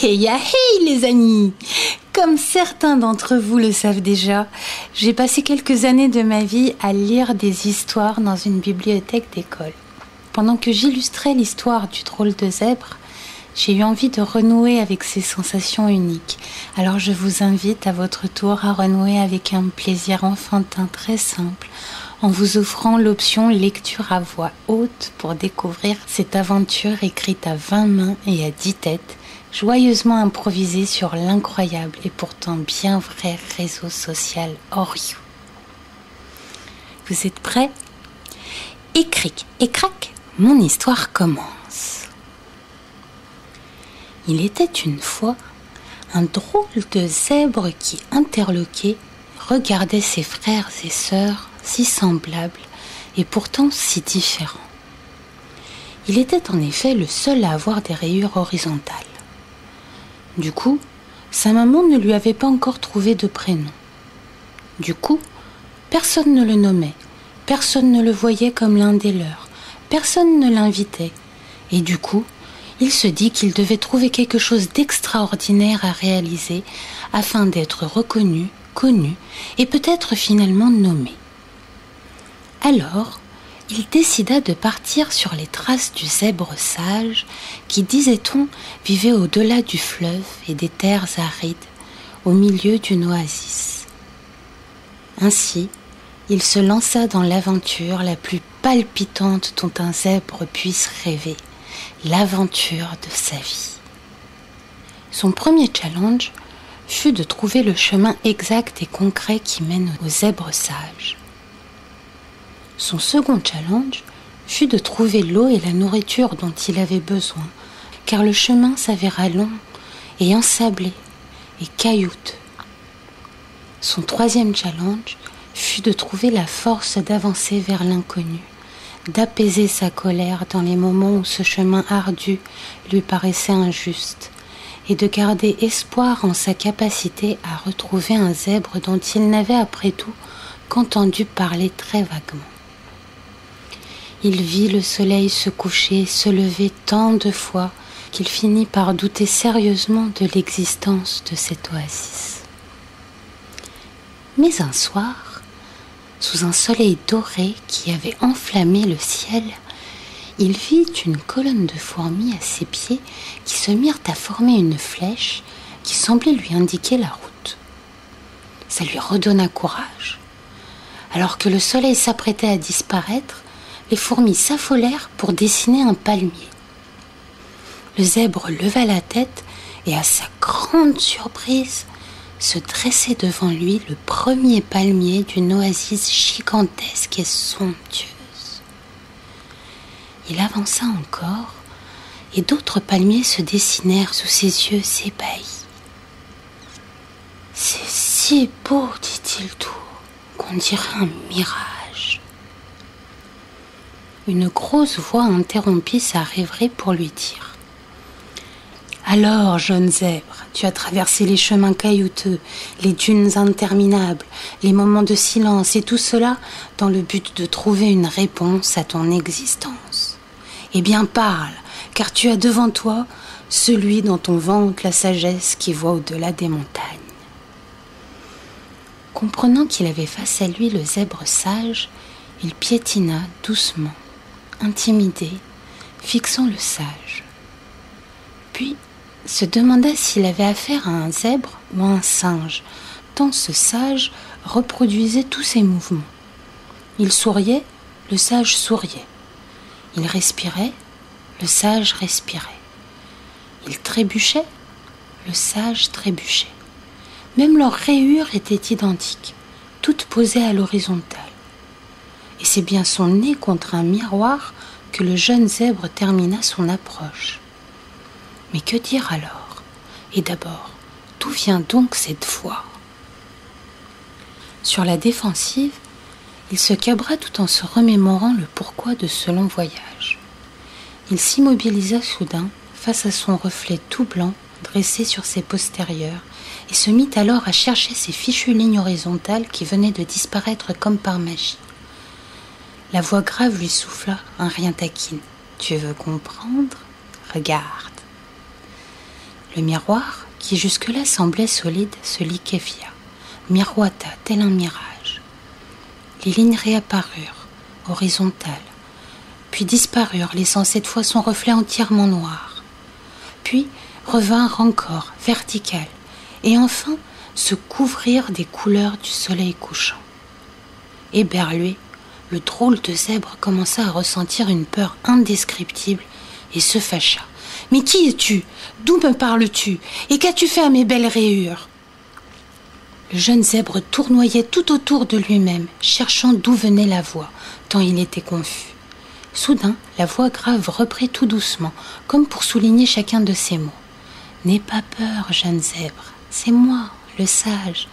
Hey ya hey les amis! Comme certains d'entre vous le savent déjà, j'ai passé quelques années de ma vie à lire des histoires dans une bibliothèque d'école. Pendant que j'illustrais l'histoire du drôle de zèbre, j'ai eu envie de renouer avec ces sensations uniques. Alors je vous invite à votre tour à renouer avec un plaisir enfantin très simple, en vous offrant l'option lecture à voix haute pour découvrir cette aventure écrite à 20 mains et à 10 têtes, joyeusement improvisée sur l'incroyable et pourtant bien vrai réseau social Oriou. Vous êtes prêts? Et cric et crac, mon histoire commence. Il était une fois un drôle de zèbre qui, interloqué, regardait ses frères et sœurs si semblables et pourtant si différents. Il était en effet le seul à avoir des rayures horizontales. Du coup, sa maman ne lui avait pas encore trouvé de prénom. Du coup, personne ne le nommait, personne ne le voyait comme l'un des leurs, personne ne l'invitait. Et du coup, il se dit qu'il devait trouver quelque chose d'extraordinaire à réaliser afin d'être reconnu, connu et peut-être finalement nommé. Alors, il décida de partir sur les traces du zèbre sage qui, disait-on, vivait au-delà du fleuve et des terres arides, au milieu d'une oasis. Ainsi, il se lança dans l'aventure la plus palpitante dont un zèbre puisse rêver, l'aventure de sa vie. Son premier challenge fut de trouver le chemin exact et concret qui mène au zèbre sage. Son second challenge fut de trouver l'eau et la nourriture dont il avait besoin, car le chemin s'avéra long et ensablé et caillouteux. Son troisième challenge fut de trouver la force d'avancer vers l'inconnu, d'apaiser sa colère dans les moments où ce chemin ardu lui paraissait injuste, et de garder espoir en sa capacité à retrouver un zèbre dont il n'avait après tout qu'entendu parler très vaguement. Il vit le soleil se coucher et se lever tant de fois qu'il finit par douter sérieusement de l'existence de cette oasis. Mais un soir, sous un soleil doré qui avait enflammé le ciel, il vit une colonne de fourmis à ses pieds qui se mirent à former une flèche qui semblait lui indiquer la route. Ça lui redonna courage. Alors que le soleil s'apprêtait à disparaître, les fourmis s'affolèrent pour dessiner un palmier. Le zèbre leva la tête et, à sa grande surprise, se dressait devant lui le premier palmier d'une oasis gigantesque et somptueuse. Il avança encore et d'autres palmiers se dessinèrent sous ses yeux ébahis. « C'est si beau, dit-il tout, qu'on dirait un mirage. » Une grosse voix interrompit sa rêverie pour lui dire: « Alors, jeune zèbre, tu as traversé les chemins caillouteux, les dunes interminables, les moments de silence et tout cela dans le but de trouver une réponse à ton existence. Eh bien parle, car tu as devant toi celui dont on vante la sagesse qui voit au-delà des montagnes. » Comprenant qu'il avait face à lui le zèbre sage, il piétina doucement, intimidé, fixant le sage. Puis se demanda s'il avait affaire à un zèbre ou à un singe, tant ce sage reproduisait tous ses mouvements. Il souriait, le sage souriait. Il respirait, le sage respirait. Il trébuchait, le sage trébuchait. Même leurs rayures étaient identiques, toutes posées à l'horizontale. Et c'est bien son nez contre un miroir que le jeune zèbre termina son approche. Mais que dire alors? Et d'abord, d'où vient donc cette voix? Sur la défensive, il se cabra tout en se remémorant le pourquoi de ce long voyage. Il s'immobilisa soudain face à son reflet tout blanc dressé sur ses postérieurs et se mit alors à chercher ses fichues lignes horizontales qui venaient de disparaître comme par magie. La voix grave lui souffla un rien taquine. « Tu veux comprendre? Regarde. » Le miroir, qui jusque-là semblait solide, se liquéfia, miroita tel un mirage. Les lignes réapparurent, horizontales, puis disparurent, laissant cette fois son reflet entièrement noir. Puis revinrent encore, verticales, et enfin se couvrirent des couleurs du soleil couchant. Éberlué, le drôle de zèbre commença à ressentir une peur indescriptible et se fâcha. « Mais qui es-tu? D'où me parles-tu? Et qu'as-tu fait à mes belles rayures ?» Le jeune zèbre tournoyait tout autour de lui-même, cherchant d'où venait la voix, tant il était confus. Soudain, la voix grave reprit tout doucement, comme pour souligner chacun de ses mots. « N'aie pas peur, jeune zèbre, c'est moi, le sage.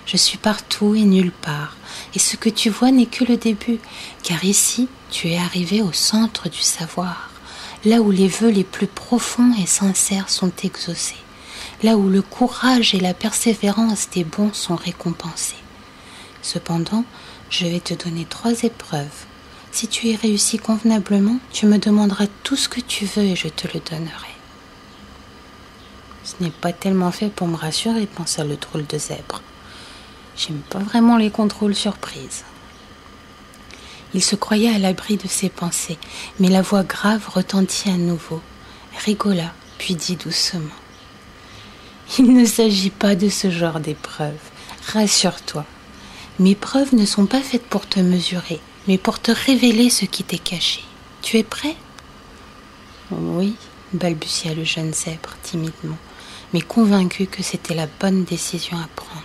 Je suis partout et nulle part, et ce que tu vois n'est que le début, car ici, tu es arrivé au centre du savoir, là où les vœux les plus profonds et sincères sont exaucés, là où le courage et la persévérance des bons sont récompensés. Cependant, je vais te donner 3 épreuves. Si tu y réussis convenablement, tu me demanderas tout ce que tu veux et je te le donnerai. » Ce n'est pas tellement fait pour me rassurer, pensa le drôle de zèbre. J'aime pas vraiment les contrôles surprises. Il se croyait à l'abri de ses pensées, mais la voix grave retentit à nouveau, rigola, puis dit doucement. Il ne s'agit pas de ce genre d'épreuve. Rassure-toi. Mes preuves ne sont pas faites pour te mesurer, mais pour te révéler ce qui t'est caché. Tu es prêt? Oui, balbutia le jeune zèbre timidement, mais convaincu que c'était la bonne décision à prendre.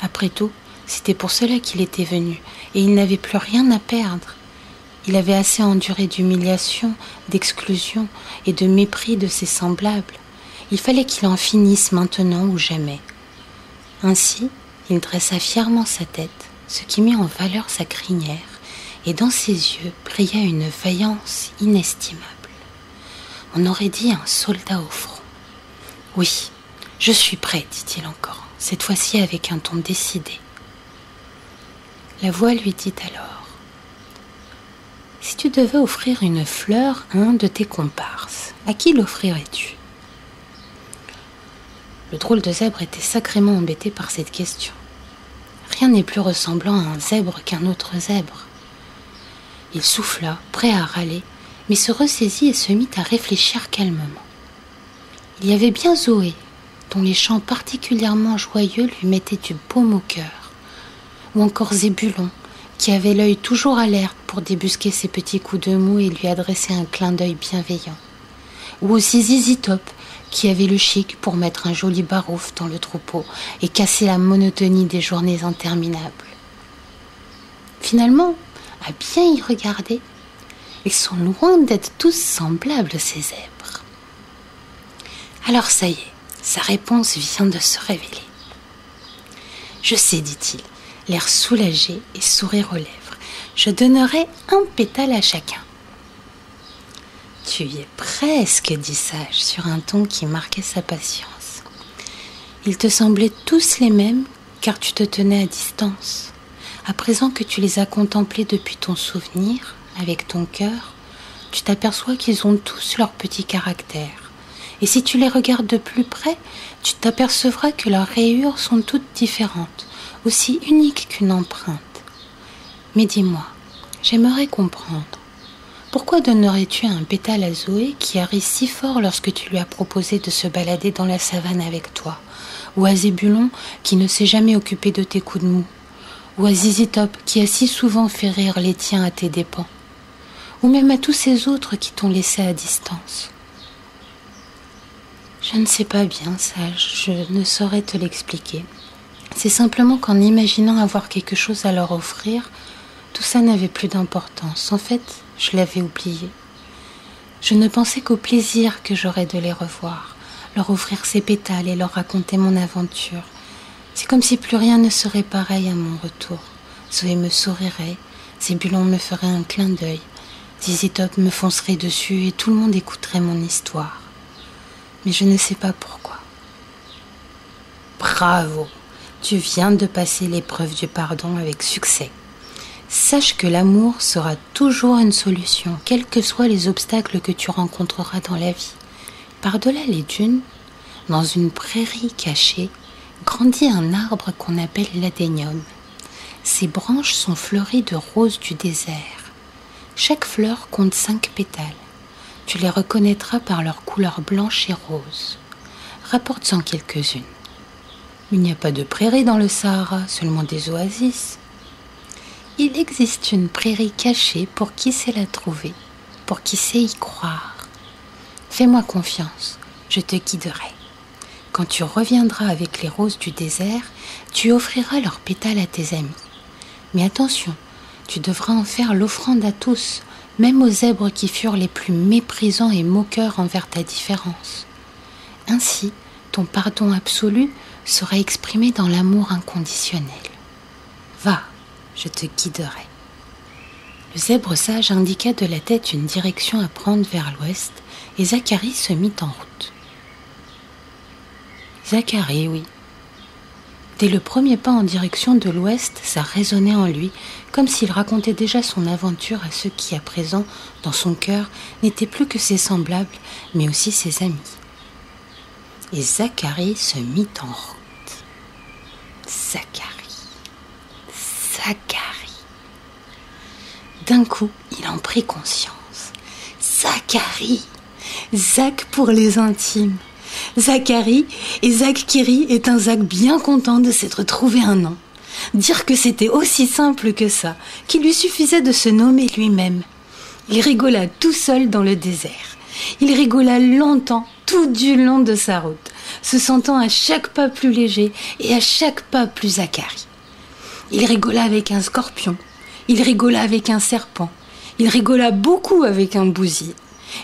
Après tout, c'était pour cela qu'il était venu, et il n'avait plus rien à perdre. Il avait assez enduré d'humiliation, d'exclusion et de mépris de ses semblables. Il fallait qu'il en finisse maintenant ou jamais. Ainsi, il dressa fièrement sa tête, ce qui mit en valeur sa crinière, et dans ses yeux brilla une vaillance inestimable. On aurait dit un soldat au front. « Oui, je suis prêt, dit-il encore, cette fois-ci avec un ton décidé. » La voix lui dit alors, « Si tu devais offrir une fleur à un de tes comparses, à qui l'offrirais-tu » Le drôle de zèbre était sacrément embêté par cette question. Rien n'est plus ressemblant à un zèbre qu'un autre zèbre. Il souffla, prêt à râler, mais se ressaisit et se mit à réfléchir calmement. Il y avait bien Zoé, dont les chants particulièrement joyeux lui mettaient du baume au cœur, ou encore Zébulon, qui avait l'œil toujours alerte pour débusquer ses petits coups de mou et lui adresser un clin d'œil bienveillant, ou aussi Zizi Top, qui avait le chic pour mettre un joli barouf dans le troupeau et casser la monotonie des journées interminables. Finalement, à bien y regarder, ils sont loin d'être tous semblables, ces zèbres. Alors ça y est, sa réponse vient de se révéler. « Je sais, dit-il, l'air soulagé et sourire aux lèvres. Je donnerai un pétale à chacun. » « Tu y es presque, dit Sage, sur un ton qui marquait sa patience. Ils te semblaient tous les mêmes, car tu te tenais à distance. À présent que tu les as contemplés depuis ton souvenir, avec ton cœur, tu t'aperçois qu'ils ont tous leur petit caractère. Et si tu les regardes de plus près, tu t'apercevras que leurs rayures sont toutes différentes, aussi uniques qu'une empreinte. Mais dis-moi, j'aimerais comprendre. Pourquoi donnerais-tu un pétale à Zoé qui a ri si fort lorsque tu lui as proposé de se balader dans la savane avec toi, ou à Zébulon qui ne s'est jamais occupé de tes coups de mou, ou à Zizi Top qui a si souvent fait rire les tiens à tes dépens, ou même à tous ces autres qui t'ont laissé à distance? Je ne sais pas bien, Sage, je ne saurais te l'expliquer. C'est simplement qu'en imaginant avoir quelque chose à leur offrir, tout ça n'avait plus d'importance. En fait, je l'avais oublié. Je ne pensais qu'au plaisir que j'aurais de les revoir, leur offrir ces pétales et leur raconter mon aventure. C'est comme si plus rien ne serait pareil à mon retour. Zoé me sourirait, Zébulon me ferait un clin d'œil, Zizi Top me foncerait dessus et tout le monde écouterait mon histoire. Mais je ne sais pas pourquoi. Bravo, tu viens de passer l'épreuve du pardon avec succès. Sache que l'amour sera toujours une solution, quels que soient les obstacles que tu rencontreras dans la vie. Par-delà les dunes, dans une prairie cachée, grandit un arbre qu'on appelle l'adénium. Ses branches sont fleuries de roses du désert. Chaque fleur compte 5 pétales. Tu les reconnaîtras par leur couleur blanche et rose. Rapporte-en quelques-unes. Il n'y a pas de prairie dans le Sahara, seulement des oasis. Il existe une prairie cachée pour qui sait la trouver, pour qui sait y croire. Fais-moi confiance, je te guiderai. Quand tu reviendras avec les roses du désert, tu offriras leurs pétales à tes amis. Mais attention, tu devras en faire l'offrande à tous, même aux zèbres qui furent les plus méprisants et moqueurs envers ta différence. Ainsi, ton pardon absolu sera exprimé dans l'amour inconditionnel. Va, je te guiderai. Le zèbre sage indiqua de la tête une direction à prendre vers l'ouest, et Zacharie se mit en route. Zacharie, oui. Dès le premier pas en direction de l'ouest, ça résonnait en lui, comme s'il racontait déjà son aventure à ceux qui, à présent, dans son cœur, n'étaient plus que ses semblables, mais aussi ses amis. Et Zacharie se mit en route. Zacharie. D'un coup, il en prit conscience. Zacharie. Zach pour les intimes. Zacharie et Zach Kiri est un Zach bien content de s'être trouvé un nom. Dire que c'était aussi simple que ça, qu'il lui suffisait de se nommer lui-même. Il rigola tout seul dans le désert. Il rigola longtemps, tout du long de sa route, se sentant à chaque pas plus léger et à chaque pas plus Zacharie. Il rigola avec un scorpion, il rigola avec un serpent, il rigola beaucoup avec un bousier.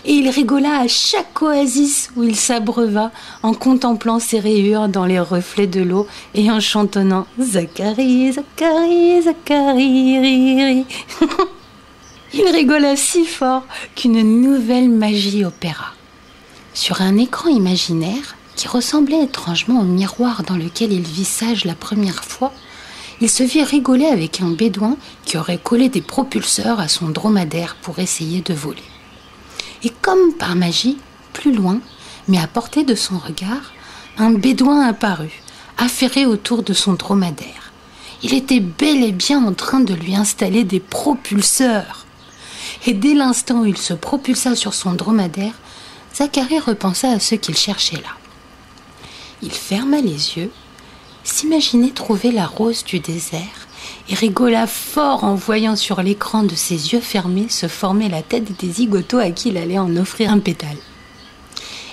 Et il rigola à chaque oasis où il s'abreuva en contemplant ses rayures dans les reflets de l'eau et en chantonnant « Zacharie, Zacharie, Zacharie, riri ». Il rigola si fort qu'une nouvelle magie opéra. Sur un écran imaginaire qui ressemblait étrangement au miroir dans lequel il vit Sage la première fois, il se vit rigoler avec un bédouin qui aurait collé des propulseurs à son dromadaire pour essayer de voler. Et comme par magie, plus loin, mais à portée de son regard, un bédouin apparut, affairé autour de son dromadaire. Il était bel et bien en train de lui installer des propulseurs. Et dès l'instant où il se propulsa sur son dromadaire, Zacharie repensa à ce qu'il cherchait là. Il ferma les yeux, s'imaginait trouver la rose du désert et rigola fort en voyant sur l'écran de ses yeux fermés se former la tête des zigotos à qui il allait en offrir un pétale.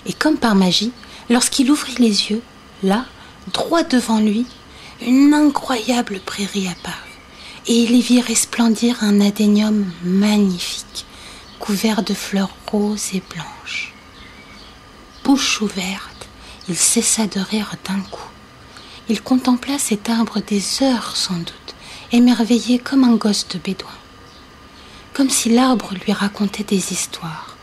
Et comme par magie, lorsqu'il ouvrit les yeux, là, droit devant lui, une incroyable prairie apparut, et il y vit resplendir un adénium magnifique, couvert de fleurs roses et blanches. Bouche ouverte, il cessa de rire d'un coup. Il contempla cet arbre des heures sans doute, émerveillé comme un gosse de bédouin, comme si l'arbre lui racontait des histoires.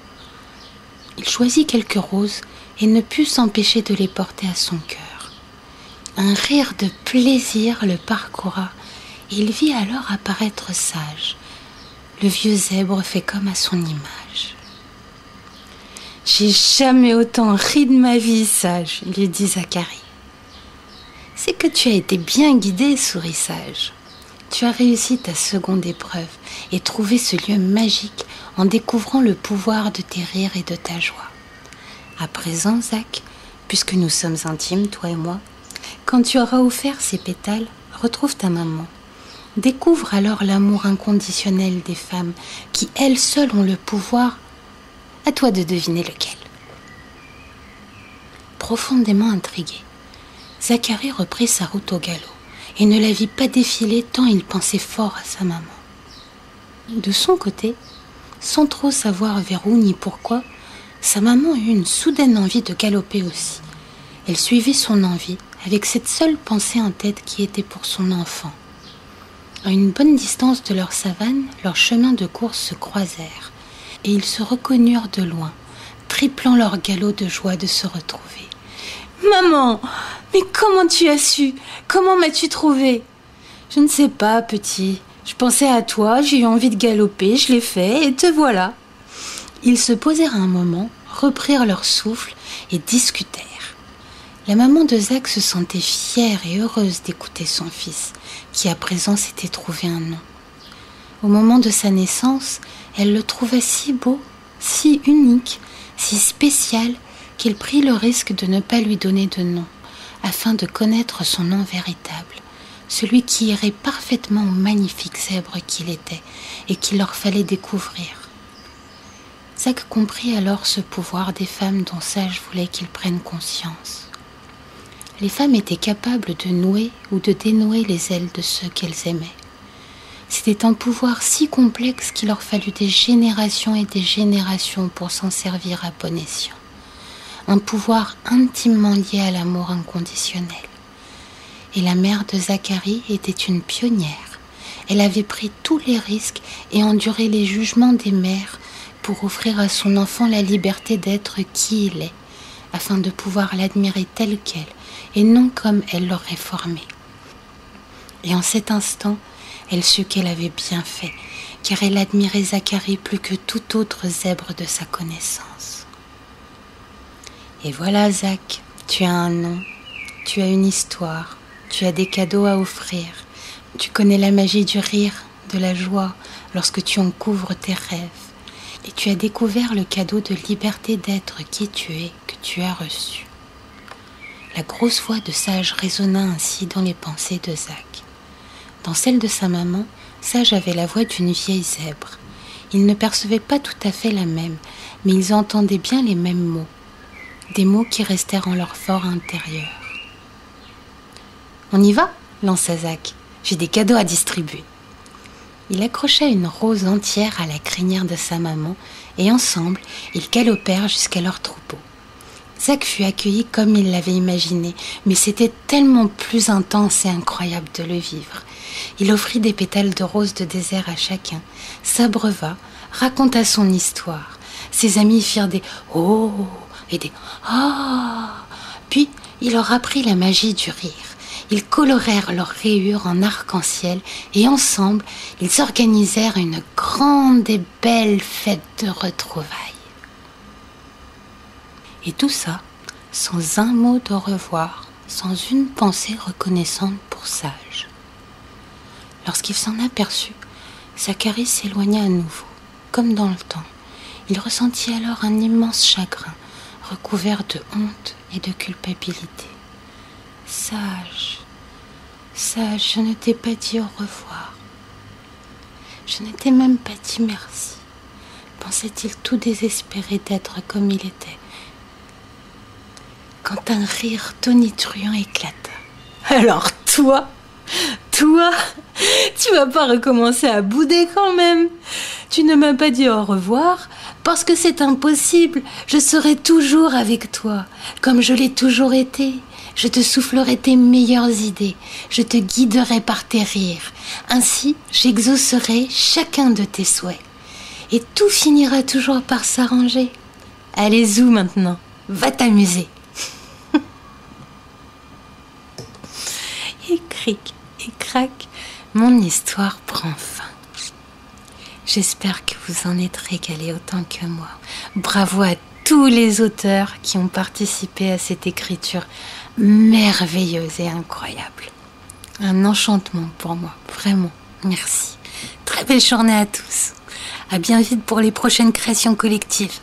Il choisit quelques roses et ne put s'empêcher de les porter à son cœur. Un rire de plaisir le parcourra et il vit alors apparaître Sage, le vieux zèbre fait comme à son image. « J'ai jamais autant ri de ma vie, Sage, » lui dit Zacharie. « C'est que tu as été bien guidé, sourit Sage. Tu as réussi ta seconde épreuve et trouvé ce lieu magique en découvrant le pouvoir de tes rires et de ta joie. À présent, Zach, puisque nous sommes intimes, toi et moi, quand tu auras offert ces pétales, retrouve ta maman. Découvre alors l'amour inconditionnel des femmes qui, elles seules, ont le pouvoir. À toi de deviner lequel. » Profondément intrigué, Zacharie reprit sa route au galop et ne la vit pas défiler tant il pensait fort à sa maman. De son côté, sans trop savoir vers où ni pourquoi, sa maman eut une soudaine envie de galoper aussi. Elle suivit son envie avec cette seule pensée en tête qui était pour son enfant. À une bonne distance de leur savane, leurs chemins de course se croisèrent et ils se reconnurent de loin, triplant leur galop de joie de se retrouver. « Maman, mais comment tu as su? Comment m'as-tu trouvé ?»« Je ne sais pas, petit. Je pensais à toi, j'ai eu envie de galoper, je l'ai fait et te voilà. » Ils se posèrent un moment, reprirent leur souffle et discutèrent. La maman de Zach se sentait fière et heureuse d'écouter son fils, qui à présent s'était trouvé un nom. Au moment de sa naissance, elle le trouva si beau, si unique, si spécial, qu'il prit le risque de ne pas lui donner de nom, afin de connaître son nom véritable, celui qui irait parfaitement au magnifique zèbre qu'il était et qu'il leur fallait découvrir. Zach comprit alors ce pouvoir des femmes dont Sage voulait qu'ils prennent conscience. Les femmes étaient capables de nouer ou de dénouer les ailes de ceux qu'elles aimaient. C'était un pouvoir si complexe qu'il leur fallut des générations et des générations pour s'en servir à bon escient. Un pouvoir intimement lié à l'amour inconditionnel. Et la mère de Zacharie était une pionnière. Elle avait pris tous les risques et enduré les jugements des mères pour offrir à son enfant la liberté d'être qui il est, afin de pouvoir l'admirer tel quel et non comme elle l'aurait formé. Et en cet instant, elle sut qu'elle avait bien fait, car elle admirait Zacharie plus que tout autre zèbre de sa connaissance. Et voilà, Zach, tu as un nom, tu as une histoire, tu as des cadeaux à offrir, tu connais la magie du rire, de la joie, lorsque tu en couvres tes rêves, et tu as découvert le cadeau de liberté d'être qui tu es, que tu as reçu. La grosse voix de Sage résonna ainsi dans les pensées de Zach. Dans celle de sa maman, Sage avait la voix d'une vieille zèbre. Ils ne percevaient pas tout à fait la même, mais ils entendaient bien les mêmes mots. Des mots qui restèrent en leur fort intérieur. « On y va ?» lança Zach. « J'ai des cadeaux à distribuer. » Il accrocha une rose entière à la crinière de sa maman et ensemble, ils galopèrent jusqu'à leur troupeau. Zach fut accueilli comme il l'avait imaginé, mais c'était tellement plus intense et incroyable de le vivre. Il offrit des pétales de rose de désert à chacun, s'abreuva, raconta son histoire. Ses amis firent des « oh » et des « ah ». Puis, il leur apprit la magie du rire. Ils colorèrent leurs rayures en arc-en-ciel et ensemble, ils organisèrent une grande et belle fête de retrouvailles. Et tout ça, sans un mot de revoir, sans une pensée reconnaissante pour Sage. Lorsqu'il s'en aperçut, Zacharie s'éloigna à nouveau, comme dans le temps. Il ressentit alors un immense chagrin, recouvert de honte et de culpabilité. Sage, Sage, je ne t'ai pas dit au revoir. Je ne t'ai même pas dit merci, pensait-il tout désespéré d'être comme il était. Quand un rire tonitruant éclata. Alors toi, tu vas pas recommencer à bouder quand même. Tu ne m'as pas dit au revoir parce que c'est impossible. Je serai toujours avec toi, comme je l'ai toujours été. Je te soufflerai tes meilleures idées. Je te guiderai par tes rires. Ainsi, j'exaucerai chacun de tes souhaits. Et tout finira toujours par s'arranger. Allez, zou maintenant. Va t'amuser. Et cric et crac, mon histoire prend fin. J'espère que vous en êtes régalés autant que moi. Bravo à tous les auteurs qui ont participé à cette écriture merveilleuse et incroyable. Un enchantement pour moi, vraiment, merci. Très belle journée à tous. À bien vite pour les prochaines créations collectives.